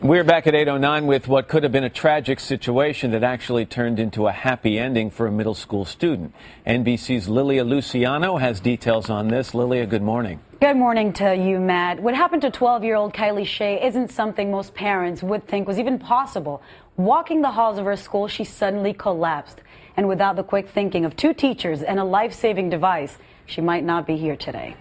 We're back at 8:09 with what could have been a tragic situation that actually turned into a happy ending for a middle school student. NBC's Lilia Luciano has details on this. Lilia, good morning. Good morning to you, Matt. What happened to 12-year-old Kylie Shea isn't something most parents would think was even possible. Walking the halls of her school, she suddenly collapsed. And without the quick thinking of two teachers and a life-saving device, she might not be here today.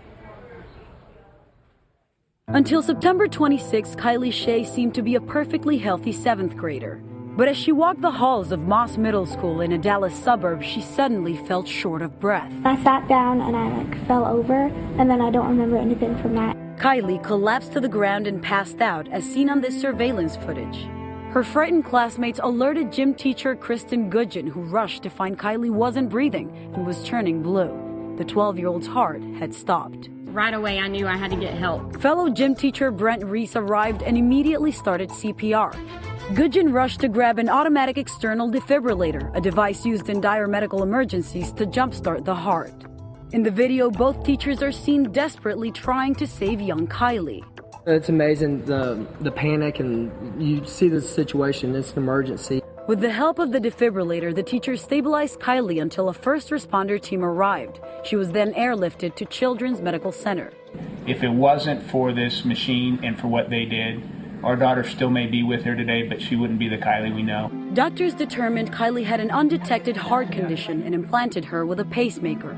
Until September 26, Kylie Shea seemed to be a perfectly healthy 7th grader. But as she walked the halls of Moss Middle School in a Dallas suburb, she suddenly felt short of breath. I sat down and I fell over, and then I don't remember anything from that. Kylie collapsed to the ground and passed out, as seen on this surveillance footage. Her frightened classmates alerted gym teacher Kristen Goodgen, who rushed to find Kylie wasn't breathing and was turning blue. The 12-year-old's heart had stopped. Right away, I knew I had to get help. Fellow gym teacher Brent Reese arrived and immediately started CPR. Goodgen rushed to grab an automatic external defibrillator, a device used in dire medical emergencies to jumpstart the heart. In the video, both teachers are seen desperately trying to save young Kylie. It's amazing, the panic, and you see the situation. It's an emergency. With the help of the defibrillator, the teachers stabilized Kylie until a first responder team arrived. She was then airlifted to Children's Medical Center. If it wasn't for this machine and for what they did, our daughter still may be with her today, but she wouldn't be the Kylie we know. Doctors determined Kylie had an undetected heart condition and implanted her with a pacemaker.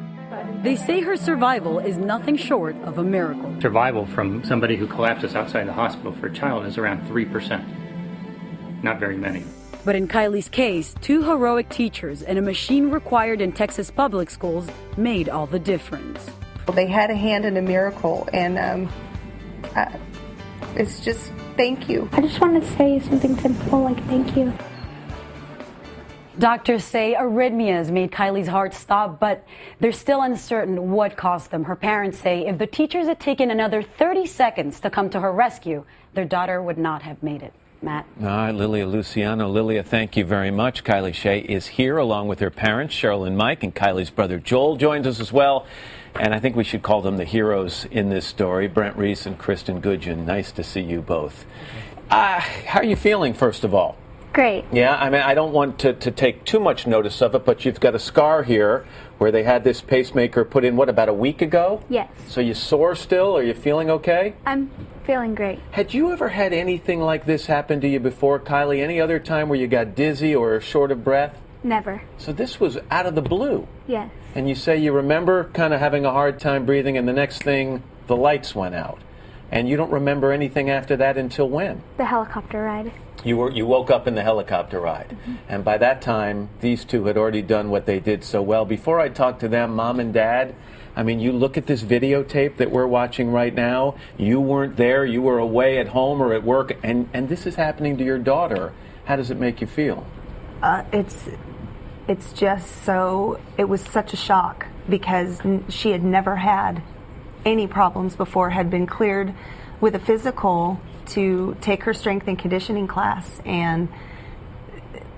They say her survival is nothing short of a miracle. Survival from somebody who collapses outside the hospital for a child is around 3%. Not very many. But in Kylie's case, two heroic teachers and a machine required in Texas public schools made all the difference. They had a hand in a miracle, and it's just thank you. I just wanted to say something simple like thank you. Doctors say arrhythmias made Kylie's heart stop, but they're still uncertain what caused them. Her parents say if the teachers had taken another 30 seconds to come to her rescue, their daughter would not have made it. Matt. All right, Lilia Luciano. Lilia, thank you very much. Kylie Shea is here along with her parents, Cheryl and Mike, and Kylie's brother Joel joins us as well. And I think we should call them the heroes in this story, Brent Reese and Kristen Goodgen. Nice to see you both. How are you feeling, first of all? Great. Yeah, I mean, I don't want to take too much notice of it, but you've got a scar here where they had this pacemaker put in, what, about a week ago? Yes. So you sore still? Are you feeling okay? I'm feeling great. Had you ever had anything like this happen to you before, Kylie? Any other time where you got dizzy or short of breath? Never. So this was out of the blue? Yes. And you say you remember kind of having a hard time breathing, and the next thing, the lights went out. And you don't remember anything after that until when? The helicopter ride. You woke up in the helicopter ride. Mm-hmm. And by that time, these two had already done what they did so well. Before I talk to them, Mom and Dad, I mean, you look at this videotape that we're watching right now. You weren't there. You were away at home or at work. And this is happening to your daughter. How does it make you feel? It's just so, it was such a shock because she had never had any problems before, had been cleared with a physical to take her strength and conditioning class, and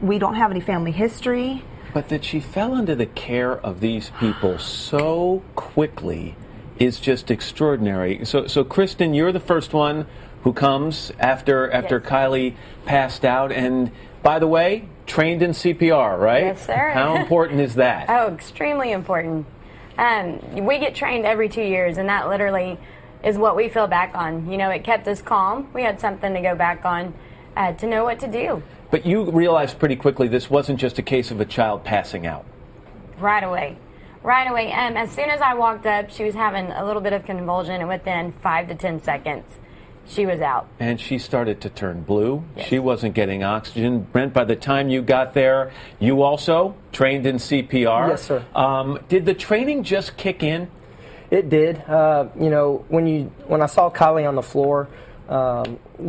we don't have any family history. But that she fell into the care of these people so quickly is just extraordinary. So Kristen, you're the first one who comes after yes. Kylie passed out, and by the way, trained in CPR, right? Yes, sir. How important is that? Oh, extremely important. We get trained every 2 years, and that literally is what we feel back on. You know, it kept us calm. We had something to go back on to know what to do. But you realized pretty quickly this wasn't just a case of a child passing out. Right away. Right away. As soon as I walked up, she was having a little bit of convulsion, and within 5 to 10 seconds, she was out. And she started to turn blue. Yes. She wasn't getting oxygen. Brent, by the time you got there, you also trained in CPR. Yes, sir. Did the training just kick in? It did. You know, when I saw Kylie on the floor,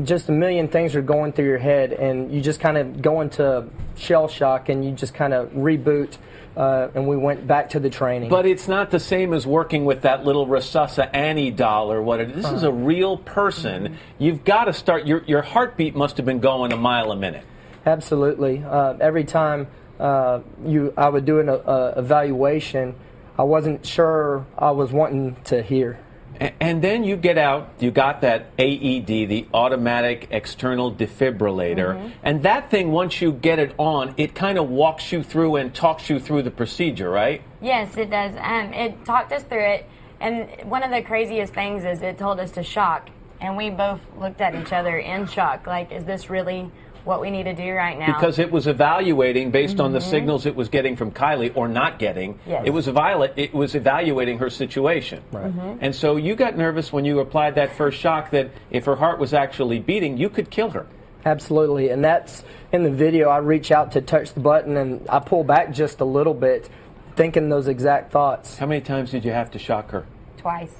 just a million things are going through your head, and you just kind of go into shell shock, and you just kind of reboot. And we went back to the training. But it's not the same as working with that little Rasasa Annie doll or what. This is a real person. Mm-hmm. You've got to start. Your heartbeat must have been going a mile a minute. Absolutely. Every time I would do an evaluation, I wasn't sure I was wanting to hear. And then you get out, you got that AED, the automatic external defibrillator, and that thing, once you get it on, it kind of walks you through and talks you through the procedure, right? Yes, it does. It talked us through it, and one of the craziest things is it told us to shock, and we both looked at each other in shock, like, is this really what we need to do right now? Because it was evaluating based on the signals it was getting from Kylie or not getting. Yes. It was evaluating her situation. Right. And so you got nervous when you applied that first shock that if her heart was actually beating, you could kill her. Absolutely, and that's in the video. I reach out to touch the button, and I pull back just a little bit, thinking those exact thoughts. How many times did you have to shock her? Twice.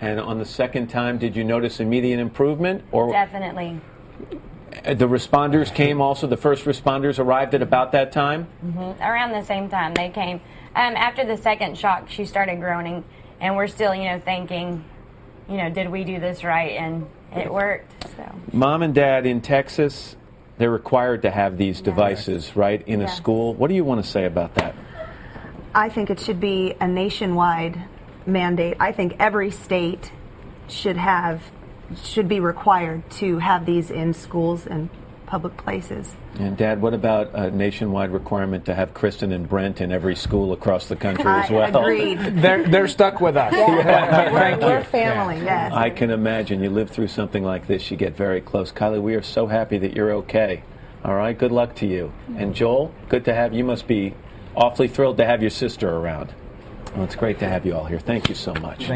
And on the second time, did you notice immediate improvement? Or Definitely. the responders came also, the first responders arrived at about that time? Around the same time they came. After the second shock, she started groaning, and we're still, thinking, did we do this right? And it worked. So. Mom and Dad in Texas, they're required to have these devices, right, in a school. What do you want to say about that? I think it should be a nationwide mandate. I think every state should be required to have these in schools and public places. And Dad, what about a nationwide requirement to have Kristen and Brent in every school across the country as well? Agreed. They're stuck with us. We're family, yes. I can imagine you live through something like this, you get very close. Kylie, we are so happy that you're okay. All right, good luck to you. And Joel, good to have you. You must be awfully thrilled to have your sister around. Well, it's great to have you all here. Thank you so much.